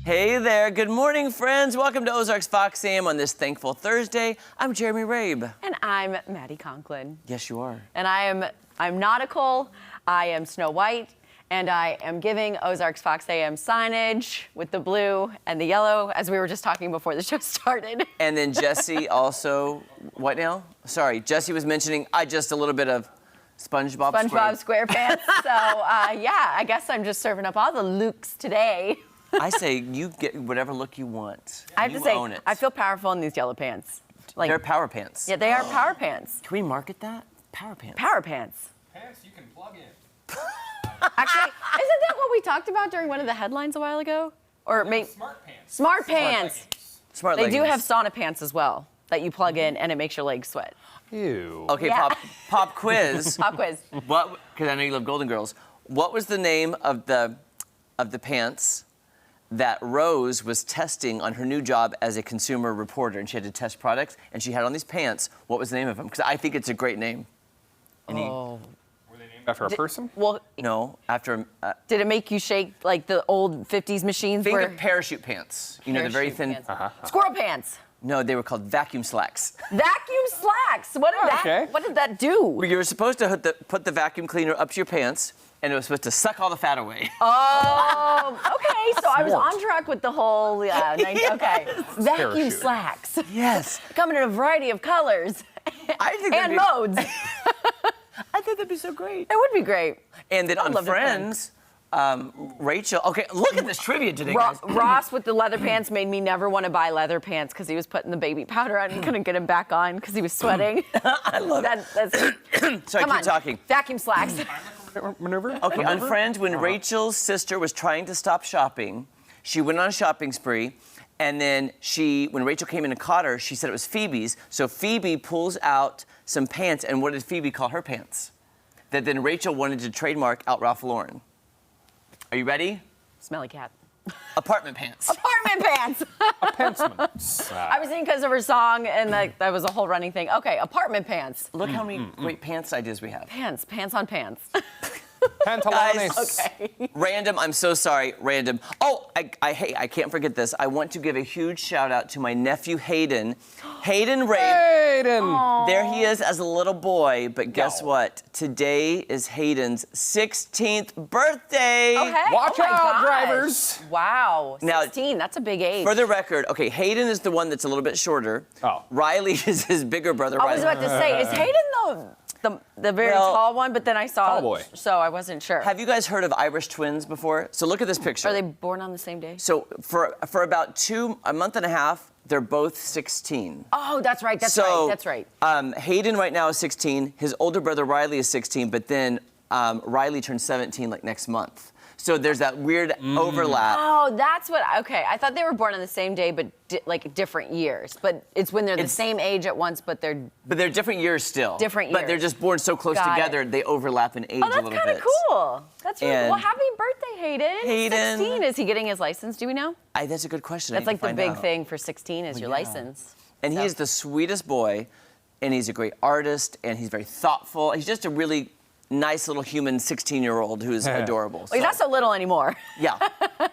Hey there, good morning, friends. Welcome to Ozarks Fox AM on this thankful Thursday. I'm Jeremy Rabe. And I'm Maddie Conklin. Yes, you are. And I'm nautical, I am Snow White, and I am giving Ozarks Fox AM signage with the blue and the yellow, as we were just talking before the show started. And then Jesse also, what now? Sorry, Jesse was mentioning just a little bit of SpongeBob SquarePants. So, yeah, I guess I'm just serving up all the looks today. I say you get whatever look you want. I have you to say, own it. I feel powerful in these yellow pants. Like, they're power pants. Yeah, they are power pants. Can we market that? Power pants. Power pants. Pants you can plug in. Actually, isn't that what we talked about during one of the headlines a while ago? Or maybe Smart pants. Smart pants. Smart They leggings. do have sauna pants as well that you plug in and it makes your legs sweat. Ew. Okay, Yeah. pop quiz. Pop quiz. What? Because I know you love Golden Girls. What was the name of the pants that Rose was testing on her new job as a consumer reporter, and she had to test products, and she had on these pants? What was the name of them? Because I think it's a great name. Oh. Were they named after a person? Well, No, after did it make you shake like the old 50s machines? think were of parachute pants. You know, the very Parachute thin. pants. Squirrel pants. No, they were called vacuum slacks. Vacuum slacks. What did that do? You were supposed to put the vacuum cleaner up to your pants, and it was supposed to suck all the fat away. Oh, okay. So I was Smart. on track with the whole, okay. Vacuum Parachute. slacks. Yes. Coming in a variety of colors I think that'd and modes. I think that'd be so great. It would be great. And then I'd on love to Friends, Rachel. Okay, look at this trivia today, guys. Ross with the leather pants made me never want to buy leather pants because he was putting the baby powder on and couldn't get him back on because he was sweating. I love it. That's, Sorry, come keep on. talking. Vacuum slacks. Maneuver? Okay, on Friends, when Rachel's sister was trying to stop shopping, she went on a shopping spree, and then when Rachel came in and caught her, she said it was Phoebe's. So Phoebe pulls out some pants, and what did Phoebe call her pants? That then Rachel wanted to trademark out Ralph Lauren. Are you ready? Smelly cat. Apartment pants. Apartment pants. A pantsman. I was thinking because of her song, and that was a whole running thing. Okay, apartment pants. Look how many great pants ideas we have. Pants on pants. Pantalones. Okay. Random, I'm so sorry, random. Oh, I can't forget this. I want to give a huge shout out to my nephew Hayden. Hayden Ray. Hayden. There he is as a little boy, but guess Yo. what? Today is Hayden's 16th birthday. Okay. Watch Oh my out, gosh. drivers. Wow. Now- 16, that's a big age. For the record, okay, Hayden is the one that's a little bit shorter. Oh. Riley is his bigger brother. I was Riley. about to say, is Hayden the very Well- tall one? But then I saw, Tall boy. so I wasn't sure. Have you guys heard of Irish twins before? So look at this picture. Are they born on the same day? So for about a month and a half, they're both 16. Oh, that's right. That's So, right. That's right. Hayden right now is 16. His older brother Riley is 16, but then Riley turns 17 like next month. So there's that weird overlap. Oh, that's what. Okay, I thought they were born on the same day, but like different years. But it's when they're the same age at once, but they're. But they're different years still. Different But they're years. just born so close Got together, it. they overlap in age Oh, a that's little kind bit. of cool. That's really And- well. Happy birthday, Hayden. Hayden. 16. Is he getting his license? Do we know? That's a good question. I That's need like to the find big out. thing for 16 is your yeah. license. And So- he is the sweetest boy, and he's a great artist, and he's very thoughtful. He's just a really nice little human 16-year-old who's adorable. Well, he's not so little anymore. Yeah,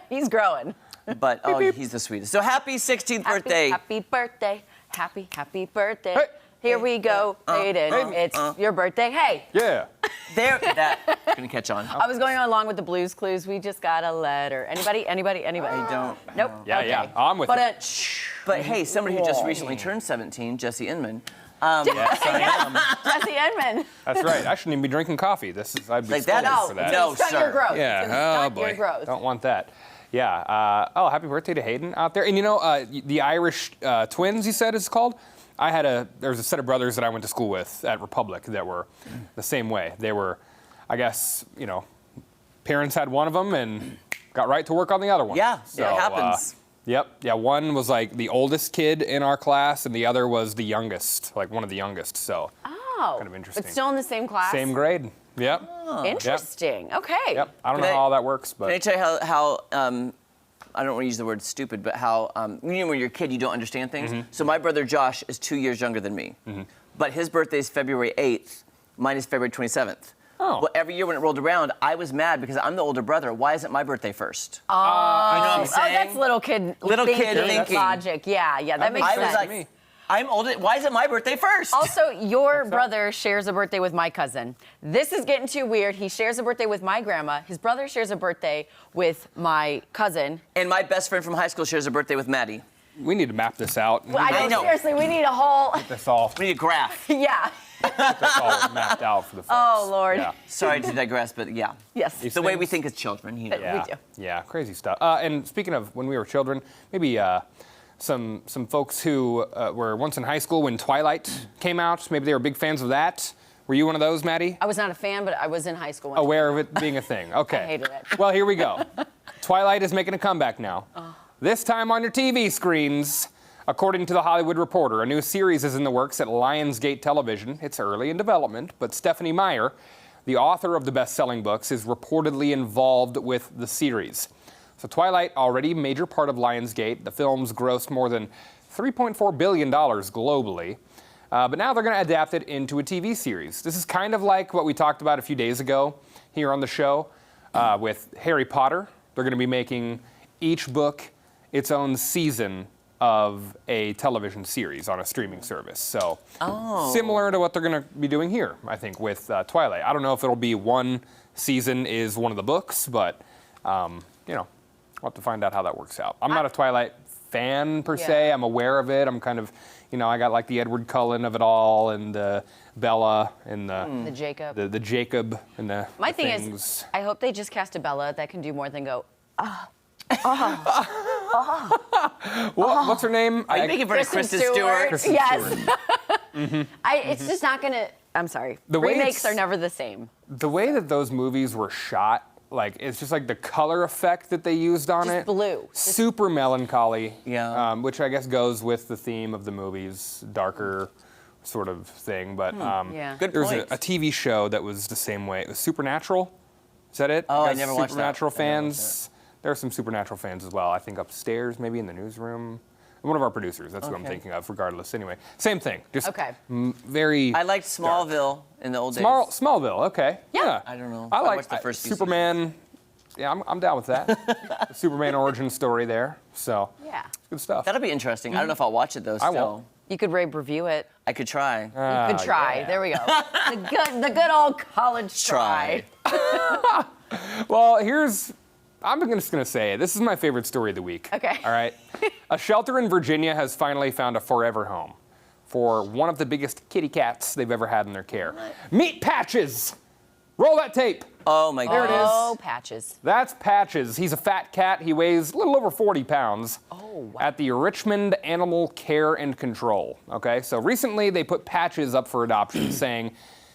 He's growing. but he's the sweetest. So happy 16th birthday. Happy birthday. Happy birthday. Hey. Here we go, Hayden. It's your birthday. Hey. Yeah. That's gonna catch on. I was going along with the Blues Clues. We just got a letter. Anybody? I don't. Nope. know. Yeah, Okay. yeah. I'm with But you. But hey, somebody who just recently turned 17, Jesse Inman. Yes, I am. Jesse Edmond. That's right. I shouldn't even be drinking coffee. I'd be Like that scolded is- for that. No, Stunt sir. your growth. Yeah. It's gonna Oh stunt boy. your growth. Don't want that. Yeah. Happy birthday to Hayden out there. And you know, the Irish twins, you said it's called. There was a set of brothers that I went to school with at Republic that were the same way. They were, I guess, parents had one of them and got right to work on the other one. Yeah, it happens. Yep. Yeah, one was like the oldest kid in our class, and the other was the youngest, like one of the youngest. So Oh. kind of interesting. But still in the same class? Same grade. Yep. Interesting. Okay. Yep. I don't Can know I- how all that works, Can I but tell you how I don't want to use the word stupid, but how, when you're a kid, you don't understand things. So my brother Josh is 2 years younger than me. But his birthday is February 8th. Mine is February 27th. Oh. Well, every year when it rolled around, I was mad because I'm the older brother. Why isn't my birthday first? Oh, you know what I'm saying? that's little kid thinking. logic. Yeah, that makes I sense. was like, I'm older. Why is it my birthday first? Also, your brother shares a birthday with my cousin. This is getting too weird. He shares a birthday with my grandma. His brother shares a birthday with my cousin. And my best friend from high school shares a birthday with Maddie. We need to map this out. Well, I know, seriously, we need a whole. This all, We need a graph. Yeah. this all mapped out for the folks. Oh, Lord. Yeah. Sorry to digress, but yeah. Yes. It's the way we think as children, you know. Yeah. We do. Yeah, crazy stuff. And speaking of when we were children, maybe some folks who were once in high school when Twilight came out, maybe they were big fans of that. Were you one of those, Maddie? I was not a fan, but I was in high school. Aware of it being a thing. Okay. I hated it. Well, here we go. Twilight is making a comeback now. This time on your TV screens. According to The Hollywood Reporter, a new series is in the works at Lionsgate Television. It's early in development, but Stephanie Meyer, the author of the best-selling books, is reportedly involved with the series. So Twilight, already a major part of Lionsgate. The film's grossed more than $3.4 billion globally. But now they're going to adapt it into a TV series. This is kind of like what we talked about a few days ago here on the show with Harry Potter. They're going to be making each book its own season of a television series on a streaming service. So similar to what they're going to be doing here, I think, with Twilight. I don't know if it'll be one season is one of the books, but, you know, we'll have to find out how that works out. I'm not a Twilight fan, per se. I'm aware of it. I'm kind of, you know, I got like the Edward Cullen of it all and the Bella and The Jacob. the Jacob and the My the thing things. is, I hope they just cast a Bella that can do more than go, What's her name? Are you making fun of Kristen Stewart? Kristen Yes. Stewart. It's just not going to, I'm sorry. The way Remakes it's- are never the same. The way that those movies were shot, like, it's just like the color effect that they used on Just it. blue. Super melancholy. Yeah. Which I guess goes with the theme of the movies, darker sort of thing. But Yeah. Good there's point. a TV show that was the same way. It was Supernatural. Is that it? Oh, You I guys never watched that. Supernatural I never watched fans. There are some Supernatural fans as well. I think upstairs, maybe in the newsroom. One of our producers. That's who I'm Okay. thinking of. Regardless, anyway, same thing. Just Okay. very. I liked Smallville in the old days. Smallville. Okay. Yeah. I don't know. I I like watched the first few Superman. Yeah, I'm down with that. The Superman origin story there. So Yeah. good stuff. That'll be interesting. I don't know if I'll watch it though. I Still, won't. You could rave review it. I could try. You could try. yeah. There we go. The good old college try. Well, I'm just going to say it. This is my favorite story of the week. Okay. All right. A shelter in Virginia has finally found a forever home for one of the biggest kitty cats they've ever had in their care. Meet Patches. Roll that tape. Oh my There it god. is. Oh, Patches. That's Patches. He's a fat cat. He weighs a little over 40 pounds. Oh, wow. At the Richmond Animal Care and Control. Okay, so recently they put Patches up for adoption, saying,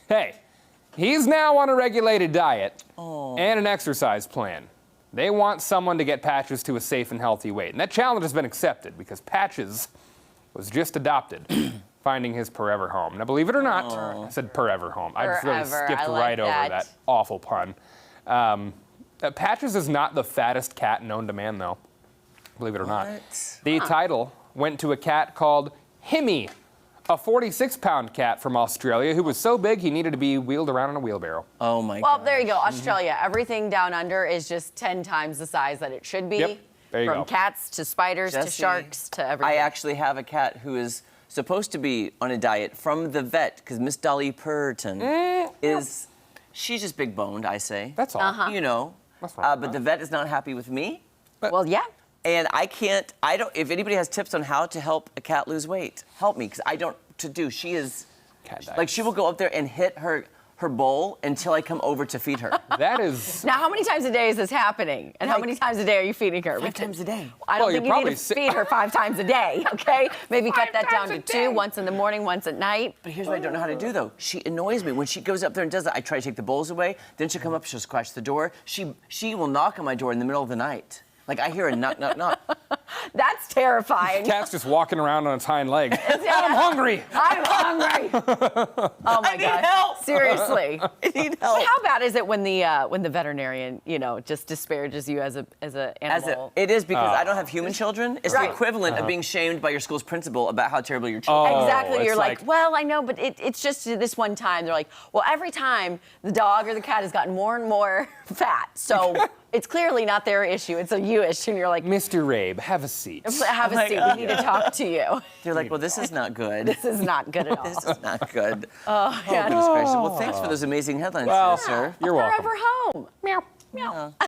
hey, he's now on a regulated diet and an exercise plan. They want someone to get Patches to a safe and healthy weight. And that challenge has been accepted because Patches was just adopted, finding his forever home. Now, believe it or not, I said forever home. I just really Forever. skipped I like right over that. that awful pun. Patches is not the fattest cat known to man, though. Believe it or not. What? The title went to a cat called Himmy, a 46-pound cat from Australia who was so big he needed to be wheeled around in a wheelbarrow. Oh my Well, god. there you go. Australia. Everything down under is just 10 times the size that it should be. Yep. There you From go. cats to spiders to Jesse, sharks to everything. I actually have a cat who is supposed to be on a diet from the vet because Miss Dolly Purton is. She's just big boned, I say. That's all. You know. That's right. But the vet is not happy with me. Well, yeah. And I don't, if anybody has tips on how to help a cat lose weight, help me, because I don't to do. She is, Cat diets. like she will go up there and hit her bowl until I come over to feed her. That is. Now, how many times a day is this happening? And how Like, many times a day are you feeding her? 5 times a day. I don't Well, think you're you need probably to feed her 5 times a day, okay? Maybe cut that down to times a 2, day. once in the morning, once at night. But here's what I don't know how to do though. She annoys me when she goes up there and does that. I try to take the bowls away. Then she'll come up, she'll scratch the door. She will knock on my door in the middle of the night. Like I hear a knock, knock, knock. That's terrifying. Cat's just walking around on its hind legs. I'm hungry. I'm hungry. Oh my I need God. help. Seriously. I need help. How bad is it when the veterinarian, just disparages you as a animal? It is because I don't have human children. It's Right. the equivalent of being shamed by your school's principal about how terrible your children are. Exactly. it's You're like, like- well, I know, but it's just this one time. They're like, well, every time the dog or the cat has gotten more and more fat, so it's clearly not their issue. It's a you issue. And you're like, Mr. Rabe, have a seat. have a seat. We need to talk to you. They're like, well, this is not good. This is not good at all. This is not good. Oh, Goodness gracious. Well, thanks for those amazing headlines, Well, sir. You're welcome. Forever home. Meow. Meow.